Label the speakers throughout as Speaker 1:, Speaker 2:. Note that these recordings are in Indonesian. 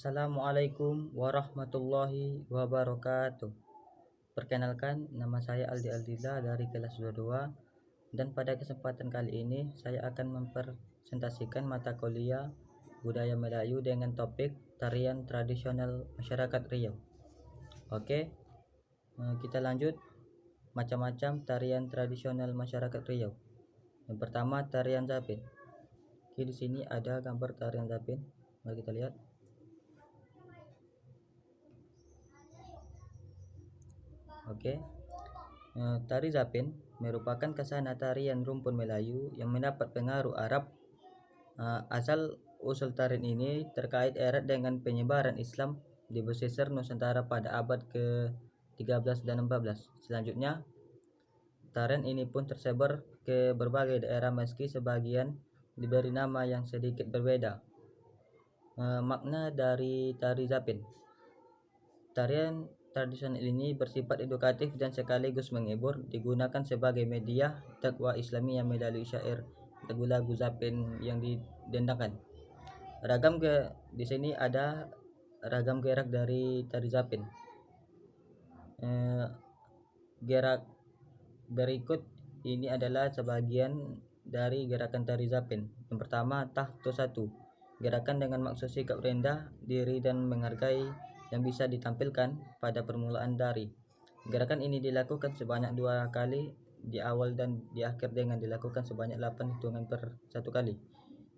Speaker 1: Assalamualaikum warahmatullahi wabarakatuh. Perkenalkan, nama saya Aldi Aldila dari kelas 22 dan pada kesempatan kali ini saya akan mempresentasikan mata kuliah Budaya Melayu dengan topik tarian tradisional masyarakat Riau. Oke, kita lanjut. Macam-macam tarian tradisional masyarakat Riau. Yang pertama, tarian Zapin. Oke, di sini ada gambar tarian Zapin. Mari kita lihat. Oke. Tari Zapin merupakan kasana tarian rumpun Melayu yang mendapat pengaruh Arab. Asal usul tarian ini terkait erat dengan penyebaran Islam di pesisir Nusantara pada abad ke-13 dan 14. Selanjutnya, tarian ini pun tersebar ke berbagai daerah meski sebagian diberi nama yang sedikit berbeda. Makna dari tari Zapin. Tarian tradisional ini bersifat edukatif dan sekaligus menghibur, digunakan sebagai media dakwah Islamiyah melalui syair lagu-lagu Zapin yang didendangkan. Di sini ada ragam gerak dari tari Zapin. Gerak berikut ini adalah sebagian dari gerakan tari Zapin. Yang pertama, tahto satu. Gerakan dengan maksud sikap rendah diri dan menghargai yang bisa ditampilkan pada permulaan tari. Gerakan ini dilakukan sebanyak 2 kali di awal dan di akhir dengan dilakukan sebanyak 8 hitungan per 1 kali.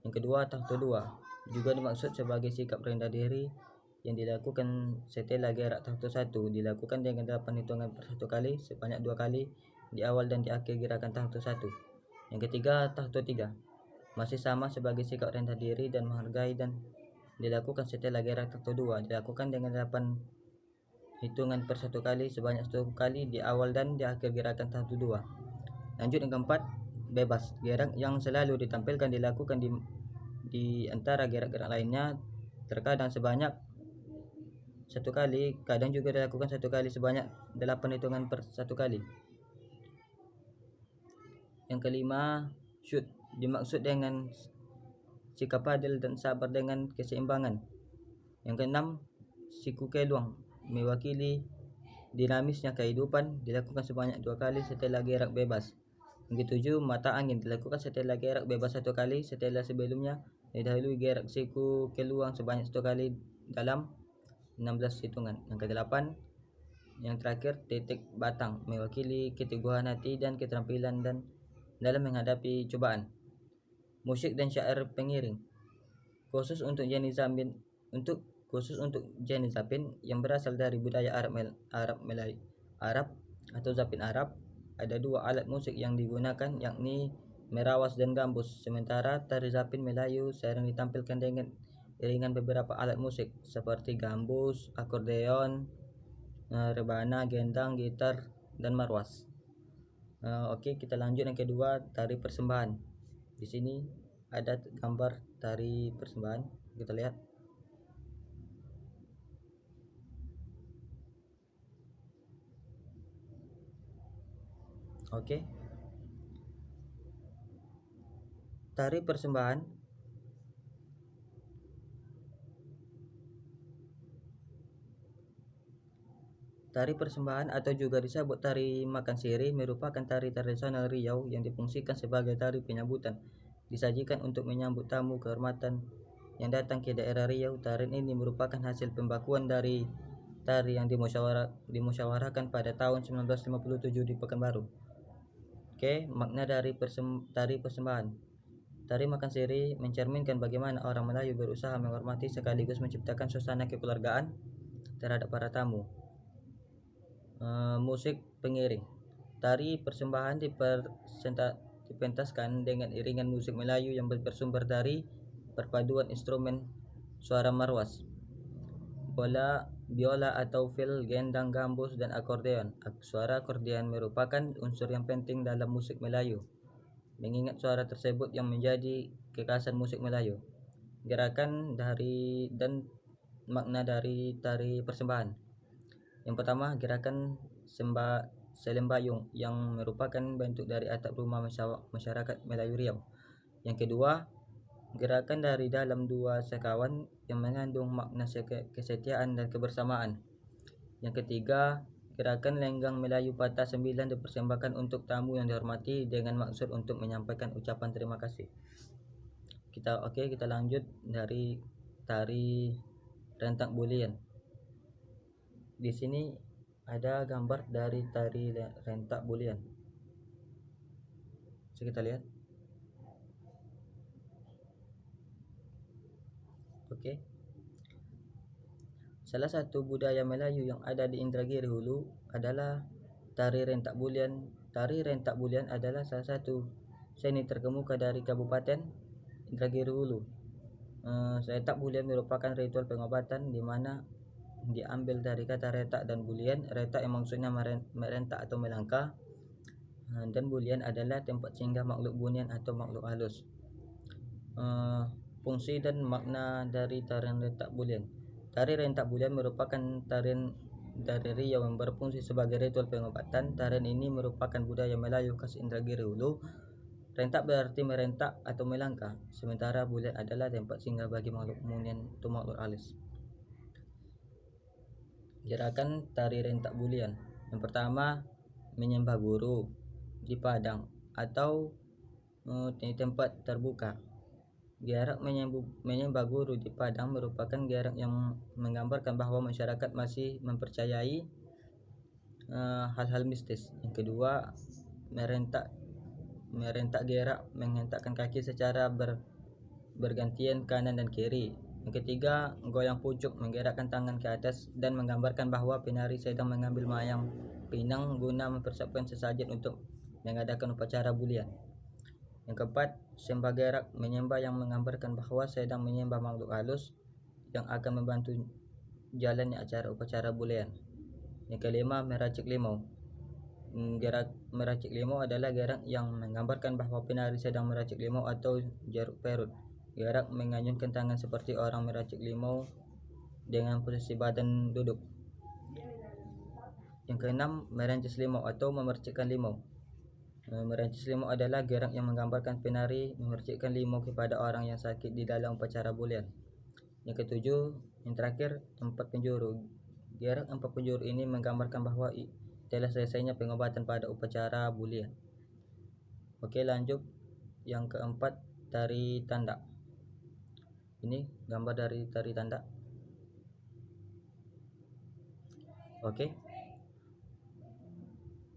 Speaker 1: Yang kedua, tahto 2 juga dimaksud sebagai sikap rendah diri yang dilakukan setelah gerak tahto 1, dilakukan dengan 8 hitungan per 1 kali sebanyak 2 kali di awal dan di akhir gerakan tahto 1. Yang ketiga, tahto 3 masih sama sebagai sikap rendah diri dan menghargai dan dilakukan setelah gerak tahto 2, dilakukan dengan 8 hitungan per 1 kali sebanyak 1 kali di awal dan di akhir gerakan tahto 2. Lanjut yang keempat, bebas. Gerak yang selalu ditampilkan dilakukan di antara gerak-gerak lainnya, terkadang sebanyak 1 kali, kadang juga dilakukan 1 kali sebanyak 8 hitungan per 1 kali. Yang kelima, shoot, dimaksud dengan sikap adil dan sabar dengan keseimbangan. Yang keenam, siku keluang, mewakili dinamisnya kehidupan, dilakukan sebanyak 2 kali setelah gerak bebas. Yang ketujuh, mata angin, dilakukan setelah gerak bebas 1 kali setelah sebelumnya didahului gerak siku keluang sebanyak 1 kali dalam 16 hitungan. Yang kedelapan, yang terakhir, titik batang, mewakili keteguhan hati dan keterampilan dan dalam menghadapi cobaan. Musik dan syair pengiring. Khusus untuk jenis Zapin yang berasal dari budaya Arab atau Zapin Arab, ada 2 alat musik yang digunakan, yakni merawas dan gambus. Sementara tari Zapin Melayu sering ditampilkan dengan iringan beberapa alat musik seperti gambus, akordeon, rebana, gendang, gitar, dan marwas. Oke, kita lanjut yang kedua, tari persembahan. Di sini ada gambar tari persembahan, kita lihat. Oke. Tari persembahan atau juga disebut tari makan siri merupakan tari tradisional Riau yang difungsikan sebagai tari penyambutan. Disajikan untuk menyambut tamu kehormatan yang datang ke daerah Riau. Tarian ini merupakan hasil pembakuan dari tari yang dimusyawarahkan pada tahun 1957 di Pekanbaru. Oke, makna dari tari persembahan. Tari makan siri mencerminkan bagaimana orang Melayu berusaha menghormati sekaligus menciptakan suasana kekeluargaan terhadap para tamu. Musik pengiring. Tari persembahan dipentaskan dengan iringan musik Melayu yang bersumber dari perpaduan instrumen suara marwas, biola atau fil, gendang, gambus, dan akordeon. Suara akordeon merupakan unsur yang penting dalam musik Melayu, mengingat suara tersebut yang menjadi kekhasan musik Melayu. Gerakan dan makna dari tari persembahan. Yang pertama, gerakan Selembayung yang merupakan bentuk dari atap rumah masyarakat Melayu Riau. Yang kedua, gerakan dari dalam 2 sekawan yang mengandung makna kesetiaan dan kebersamaan. Yang ketiga, gerakan Lenggang Melayu Patah 9 dipersembahkan untuk tamu yang dihormati dengan maksud untuk menyampaikan ucapan terima kasih. Kita lanjut dari tari rentak bulian. Di sini ada gambar dari tari rentak bulian. Bisa kita lihat. Oke. Salah satu budaya Melayu yang ada di Indragiri Hulu adalah tari rentak bulian. Tari rentak bulian adalah salah satu seni terkemuka dari Kabupaten Indragiri Hulu. Rentak bulian merupakan ritual pengobatan di mana diambil dari kata retak dan bulian. Retak yang maksudnya merentak atau melangkah, dan bulian adalah tempat singgah makhluk bunian atau makhluk halus. Fungsi dan makna dari tarian rentak bulian. Tari rentak bulian merupakan tarian dari Riau yang berfungsi sebagai ritual pengobatan. Tarian ini merupakan budaya Melayu khas Indragiri Hulu. Rentak berarti merentak atau melangkah, sementara bulian adalah tempat singgah bagi makhluk bunian atau makhluk halus. Gerakan tari rentak bulian. Yang pertama, menyembah guru di padang atau di tempat terbuka. Gerak menyembah guru di padang merupakan gerak yang menggambarkan bahwa masyarakat masih mempercayai hal-hal mistis. Yang kedua, merentak gerak menghentakkan kaki secara bergantian kanan dan kiri. Yang ketiga, goyang pucuk menggerakkan tangan ke atas dan menggambarkan bahwa penari sedang mengambil mayang pinang guna mempersiapkan sesajen untuk mengadakan upacara bulian. Yang keempat, sembah gerak menyembah yang menggambarkan bahwa sedang menyembah makhluk halus yang akan membantu jalannya acara upacara bulian. Yang kelima, meracik limau. Gerak meracik limau adalah gerak yang menggambarkan bahwa penari sedang meracik limau atau jeruk perut. Gerak mengayunkan tangan seperti orang meracik limau dengan posisi badan duduk. Yang keenam, merencis limau atau memercikkan limau. Merencis limau adalah gerak yang menggambarkan penari memercikkan limau kepada orang yang sakit di dalam upacara bulian. Yang ketujuh, yang terakhir, empat penjuru. Gerak empat penjuru ini menggambarkan bahwa telah selesainya pengobatan pada upacara bulian. Oke, lanjut yang keempat, tari tanda. Ini gambar dari tari tanda. Oke.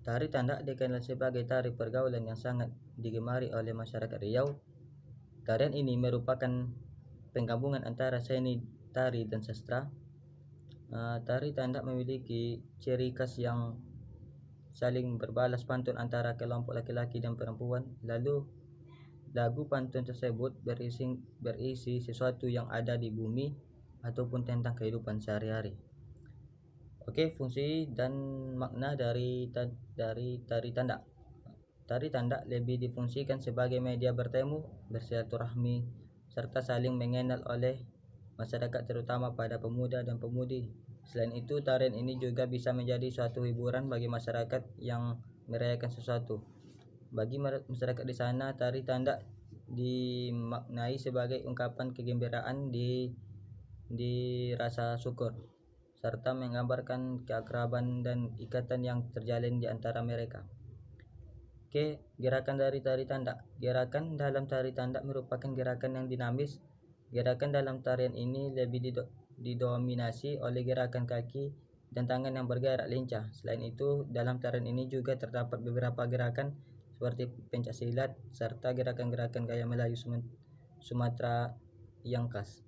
Speaker 1: Tari tanda dikenal sebagai tari pergaulan yang sangat digemari oleh masyarakat Riau. Tarian ini merupakan penggabungan antara seni tari dan sastra. Tari tanda memiliki ciri khas yang saling berbalas pantun antara kelompok laki-laki dan perempuan. Lalu lagu pantun tersebut berisi sesuatu yang ada di bumi ataupun tentang kehidupan sehari-hari. Oke, fungsi dan makna dari tari tanda. Tari tanda lebih difungsikan sebagai media bertemu, bersilaturahmi, serta saling mengenal oleh masyarakat terutama pada pemuda dan pemudi. Selain itu, tarian ini juga bisa menjadi suatu hiburan bagi masyarakat yang merayakan sesuatu. Bagi masyarakat di sana, tari tanda dimaknai sebagai ungkapan kegembiraan di rasa syukur, serta menggambarkan keakraban dan ikatan yang terjalin di antara mereka. Oke, gerakan dari tari tanda. Gerakan dalam tari tanda merupakan gerakan yang dinamis. Gerakan dalam tarian ini lebih didominasi oleh gerakan kaki dan tangan yang bergerak lincah. Selain itu, dalam tarian ini juga terdapat beberapa gerakan seperti pencak silat serta gerakan-gerakan gaya Melayu Sumatera yang khas.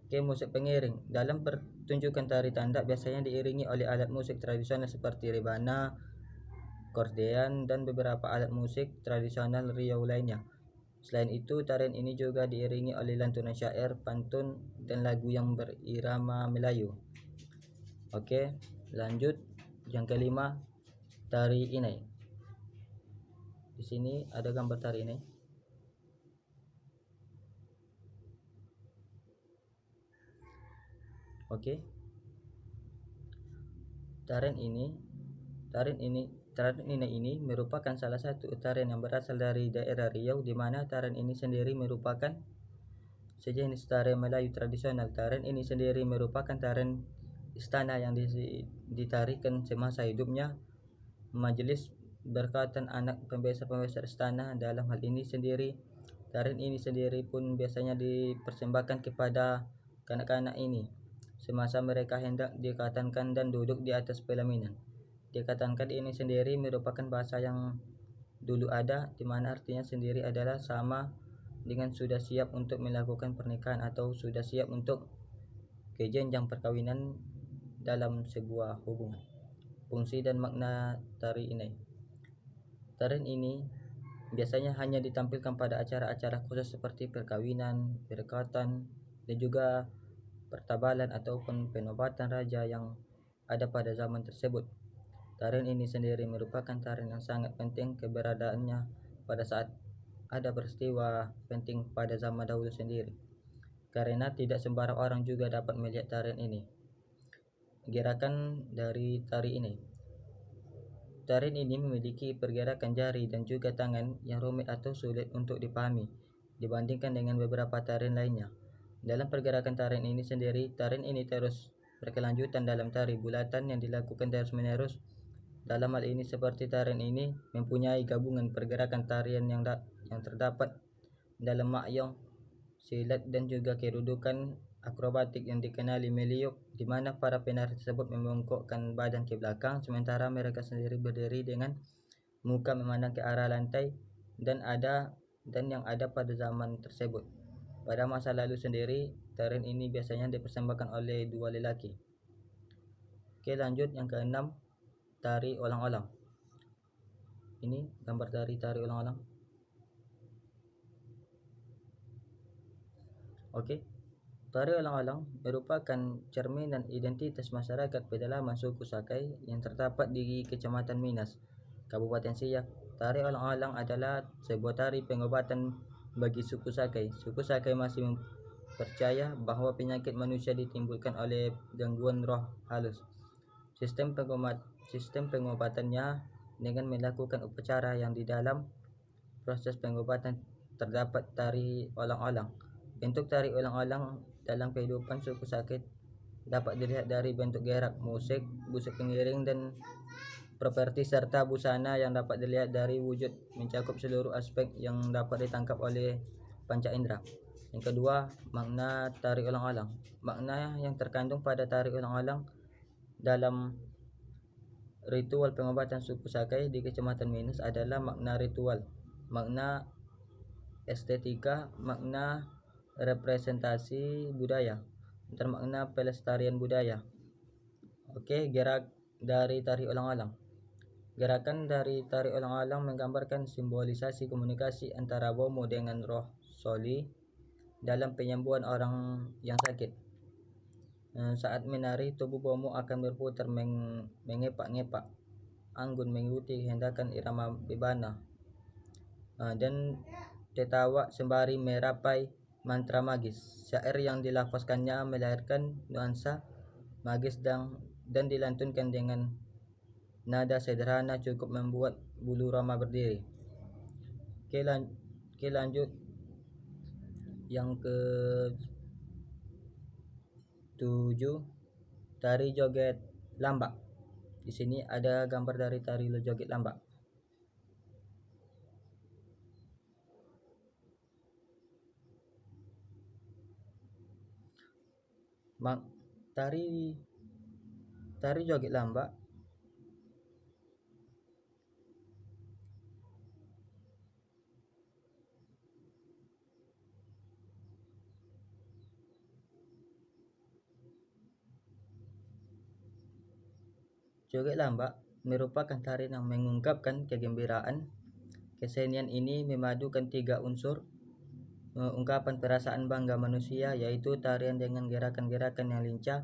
Speaker 1: Oke, musik pengiring. Dalam pertunjukan tari tanda biasanya diiringi oleh alat musik tradisional seperti rebana, kordean, dan beberapa alat musik tradisional Riau lainnya. Selain itu, tarian ini juga diiringi oleh lantunan syair, pantun, dan lagu yang berirama Melayu. Oke, lanjut yang kelima, tari inai. Di sini ada gambar tari inai. Oke. Tarian inai ini merupakan salah satu tarian yang berasal dari daerah Riau, di mana tarian ini sendiri merupakan sejenis tarian Melayu tradisional. Tarian ini sendiri merupakan tarian istana yang ditarikan semasa hidupnya majelis berkaitan anak pembesar-pembesar istana. Dalam hal ini sendiri, tarian ini sendiri pun biasanya dipersembahkan kepada kanak-kanak ini semasa mereka hendak dikatankan dan duduk di atas pelaminan. Dikatankan ini sendiri merupakan bahasa yang dulu ada, di mana artinya sendiri adalah sama dengan sudah siap untuk melakukan pernikahan atau sudah siap untuk ke jenjang perkawinan dalam sebuah hubungan. Fungsi dan makna tari ini. Tarian ini biasanya hanya ditampilkan pada acara-acara khusus seperti perkawinan, perekatan, dan juga pertabalan ataupun penobatan raja yang ada pada zaman tersebut. Tarian ini sendiri merupakan tarian yang sangat penting keberadaannya pada saat ada peristiwa penting pada zaman dahulu sendiri, karena tidak sembarang orang juga dapat melihat tarian ini. Gerakan dari tari ini. Tarian ini memiliki pergerakan jari dan juga tangan yang rumit atau sulit untuk dipahami dibandingkan dengan beberapa tarian lainnya. Dalam pergerakan tarian ini sendiri, tarian ini terus berkelanjutan dalam tari bulatan yang dilakukan terus-menerus. Dalam hal ini seperti tarian ini mempunyai gabungan pergerakan tarian yang terdapat dalam makyong, silat dan juga kedudukan akrobatik yang dikenali meliuk, di mana para penari tersebut membungkukkan badan ke belakang sementara mereka sendiri berdiri dengan muka memandang ke arah lantai dan yang ada pada zaman tersebut. Pada masa lalu sendiri, tarian ini biasanya dipersembahkan oleh dua lelaki. Oke, lanjut yang keenam, tari olang-olang. Ini gambar dari tari olang-olang. Oke. Tari olang-olang merupakan cerminan identitas masyarakat pedalaman suku Sakai yang terdapat di Kecamatan Minas, Kabupaten Siak. Tari olang-olang adalah sebuah tari pengobatan bagi suku Sakai. Suku Sakai masih percaya bahwa penyakit manusia ditimbulkan oleh gangguan roh halus. Sistem pengobatannya dengan melakukan upacara yang di dalam proses pengobatan terdapat tari olang-olang. Bentuk tari olang-olang dalam kehidupan suku Sakai dapat dilihat dari bentuk gerak, musik pengiring dan properti serta busana yang dapat dilihat dari wujud mencakup seluruh aspek yang dapat ditangkap oleh panca indera. Yang kedua, makna tari olang-olang. Makna yang terkandung pada tari olang-olang dalam ritual pengobatan suku Sakai di Kecamatan Minas adalah makna ritual, makna estetika, makna representasi budaya, dan makna pelestarian budaya. Oke, gerak dari tari olang-olang. Gerakan dari tari olang-olang menggambarkan simbolisasi komunikasi antara Bomo dengan roh Soli dalam penyembuhan orang yang sakit. Saat menari, tubuh Bomo akan berputar mengepak-ngepak anggun mengikuti hendakan irama bebana dan tertawa sembari merapai mantra magis. Syair yang dilafazkannya melahirkan nuansa magis dan dilantunkan dengan nada sederhana cukup membuat bulu roma berdiri. Oke, lanjut yang ke 7, tari joget lambak. Di sini ada gambar dari tari joget lambak. Tari joget lambak merupakan tari yang mengungkapkan kegembiraan. Kesenian ini memadukan 3 unsur ungkapan perasaan bangga manusia, yaitu tarian dengan gerakan-gerakan yang lincah,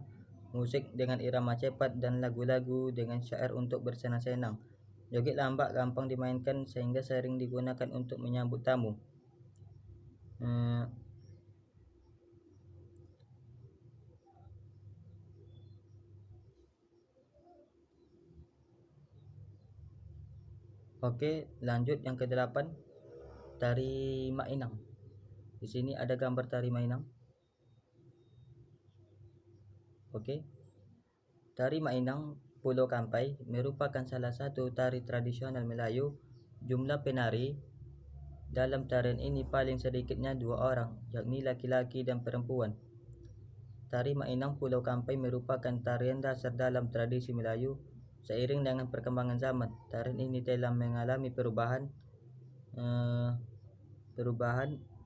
Speaker 1: musik dengan irama cepat, dan lagu-lagu dengan syair untuk bersenang-senang. Joget lambak gampang dimainkan sehingga sering digunakan untuk menyambut tamu. Oke, lanjut yang ke-8, tari Mak Inang. Di sini ada gambar tari mainang. Oke. Tari mainang Pulau Kampai merupakan salah satu tari tradisional Melayu. Jumlah penari dalam tarian ini paling sedikitnya 2 orang, yakni laki-laki dan perempuan. Tari mainang Pulau Kampai merupakan tarian dasar dalam tradisi Melayu. Seiring dengan perkembangan zaman, tarian ini telah mengalami perubahan,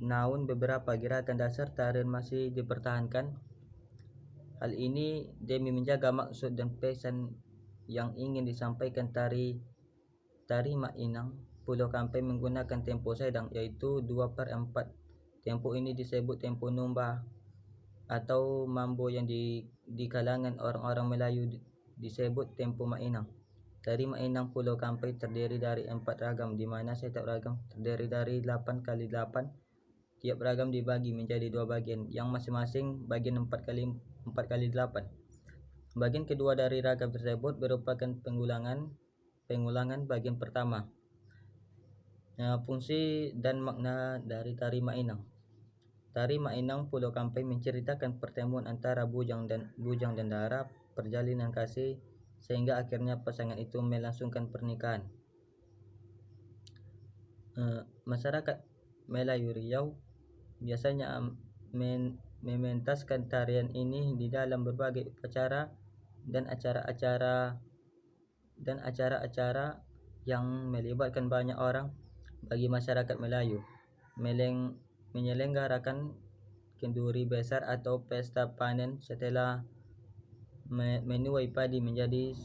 Speaker 1: namun beberapa gerakan dasar tarian masih dipertahankan. Hal ini demi menjaga maksud dan pesan yang ingin disampaikan. Tari mainang Pulau Kampai menggunakan tempo sedang, yaitu 2/4. Tempo ini disebut tempo numba atau mambo, yang di kalangan orang-orang Melayu disebut tempo mainang. Tari mainang Pulau Kampai terdiri dari 4 ragam, di mana setiap ragam terdiri dari 8x8. Tiap ragam dibagi menjadi 2 bagian, yang masing-masing bagian 4x8. Bagian kedua dari ragam tersebut merupakan pengulangan bagian pertama. Fungsi dan makna dari tari mainang. Tari mainang Pulau Kampai menceritakan pertemuan antara bujang dan dara, perjalanan kasih, sehingga akhirnya pasangan itu melangsungkan pernikahan. Masyarakat Melayu Riau biasanya mementaskan tarian ini di dalam berbagai upacara dan acara-acara yang melibatkan banyak orang. Bagi masyarakat Melayu, menyelenggarakan kenduri besar atau pesta panen setelah menuai padi menjadi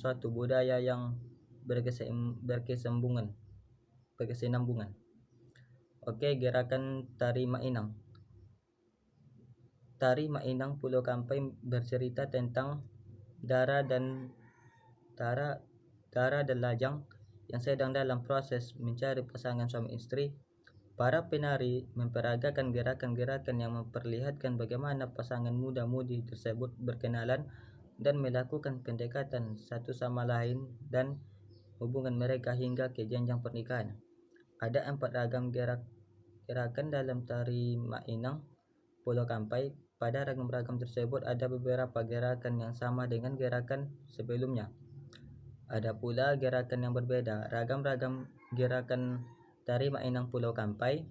Speaker 1: suatu budaya yang berkesinambungan. Oke, gerakan tari mainang. Tari mainang Pulau Kampai bercerita tentang dara dan lajang yang sedang dalam proses mencari pasangan suami istri. Para penari memperagakan gerakan-gerakan yang memperlihatkan bagaimana pasangan muda-mudi tersebut berkenalan dan melakukan pendekatan satu sama lain dan hubungan mereka hingga ke jenjang pernikahan. Ada 4 ragam gerakan dalam tari mainang Pulau Kampai. Pada ragam-ragam tersebut ada beberapa gerakan yang sama dengan gerakan sebelumnya. Ada pula gerakan yang berbeda. Ragam-ragam gerakan tari mainang Pulau Kampai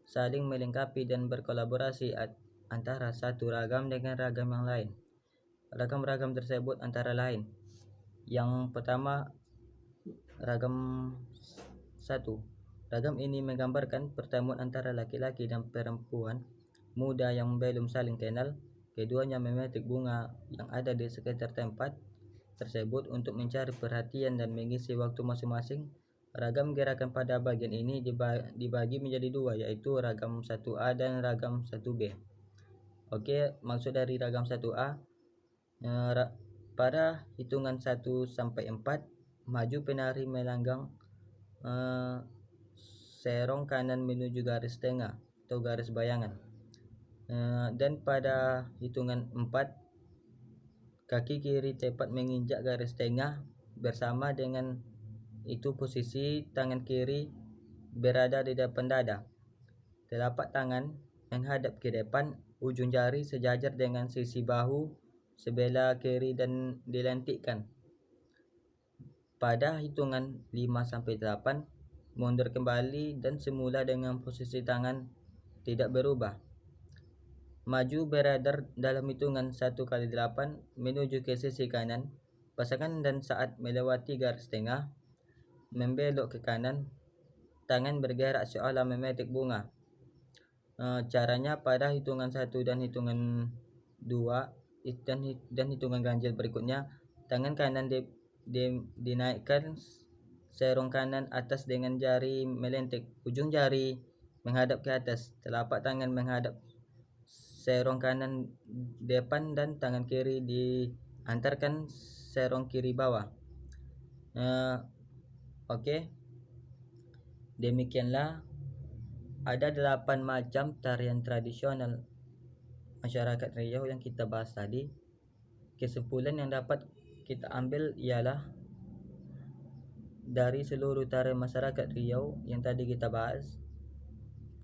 Speaker 1: saling melengkapi dan berkolaborasi antara satu ragam dengan ragam yang lain. Ragam-ragam tersebut antara lain: yang pertama, ragam 1. Ragam ini menggambarkan pertemuan antara laki-laki dan perempuan muda yang belum saling kenal. Keduanya memetik bunga yang ada di sekitar tempat tersebut untuk mencari perhatian dan mengisi waktu masing-masing. Ragam gerakan pada bagian ini dibagi menjadi 2, yaitu ragam 1A dan ragam 1B. Oke, maksud dari ragam 1A, pada hitungan 1 sampai 4, maju penari melanggang serong kanan menuju garis tengah atau garis bayangan. Dan pada hitungan 4, kaki kiri tepat menginjak garis tengah. Bersama dengan itu posisi tangan kiri berada di depan dada. Telapak tangan menghadap ke depan, ujung jari sejajar dengan sisi bahu sebelah kiri dan dilentikkan. Pada hitungan 5 sampai 8, mundur kembali dan semula dengan posisi tangan tidak berubah. Maju beredar dalam hitungan 1x8 menuju ke sisi kanan pasangan, dan saat melewati garis tengah membelok ke kanan, tangan bergerak seolah memetik bunga. Caranya pada hitungan 1 dan hitungan 2 dan hitungan ganjil berikutnya, tangan kanan dinaikkan serong kanan atas dengan jari melentik. Ujung jari menghadap ke atas, telapak tangan menghadap serong kanan depan dan tangan kiri diantarkan serong kiri bawah. Oke. Demikianlah ada 8 macam tarian tradisional masyarakat Riau yang kita bahas tadi. Kesimpulan yang dapat kita ambil ialah dari seluruh tarian masyarakat Riau yang tadi kita bahas,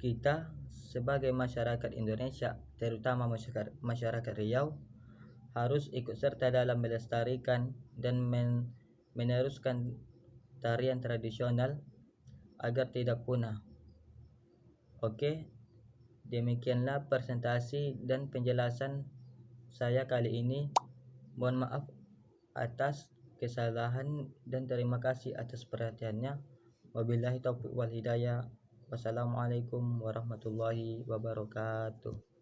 Speaker 1: kita sebagai masyarakat Indonesia, terutama masyarakat Riau, harus ikut serta dalam melestarikan dan meneruskan tarian tradisional agar tidak punah. Oke, demikianlah presentasi dan penjelasan saya kali ini. Mohon maaf atas kesalahan dan terima kasih atas perhatiannya. Wabillahi taufiq wal hidayah. Wassalamualaikum warahmatullahi wabarakatuh.